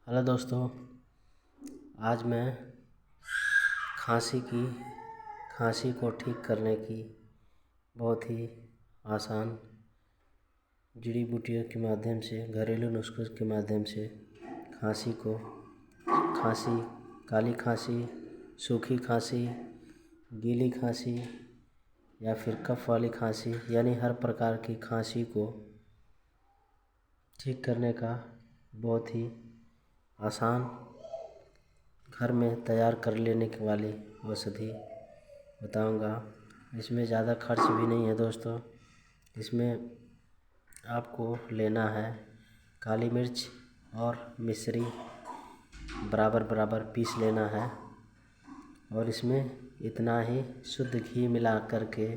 Hello दोस्तों, आज मैं खांसी को ठीक करने की बहुत ही आसान जड़ी बूटियों के माध्यम से, घरेलू नुस्खों के माध्यम से खांसी, काली खांसी, सूखी खांसी, गीली खांसी या फिर कफ वाली खांसी यानी हर प्रकार की खांसी को ठीक करने का बहुत ही आसान घर में तैयार कर लेने के वाली औषधि बताऊंगा। इसमें ज़्यादा खर्च भी नहीं है दोस्तों। इसमें आपको लेना है काली मिर्च और मिश्री बराबर बराबर पीस लेना है और इसमें इतना ही शुद्ध घी मिला करके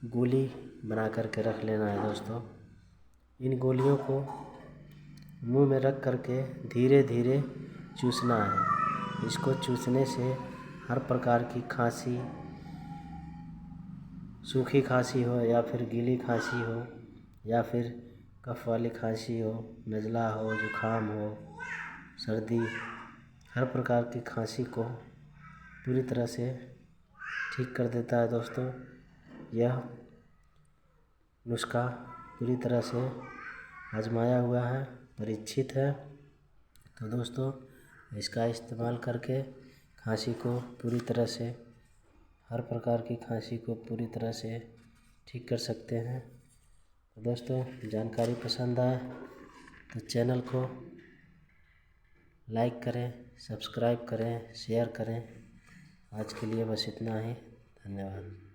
गोली बना करके रख लेना है दोस्तों। इन गोलियों को मुंह में रख करके धीरे धीरे चूसना है। इसको चूसने से हर प्रकार की खांसी, सूखी खांसी हो या फिर गीली खांसी हो या फिर कफ वाली खांसी हो, नज़ला हो, जुखाम हो, सर्दी, हर प्रकार की खांसी को पूरी तरह से ठीक कर देता है दोस्तों। यह नुस्खा पूरी तरह से आजमाया हुआ है, परीक्षित है। तो दोस्तों, इसका इस्तेमाल करके खांसी को पूरी तरह से, हर प्रकार की खांसी को पूरी तरह से ठीक कर सकते हैं। तो दोस्तों, जानकारी पसंद आए तो चैनल को लाइक करें, सब्सक्राइब करें, शेयर करें। आज के लिए बस इतना ही। धन्यवाद।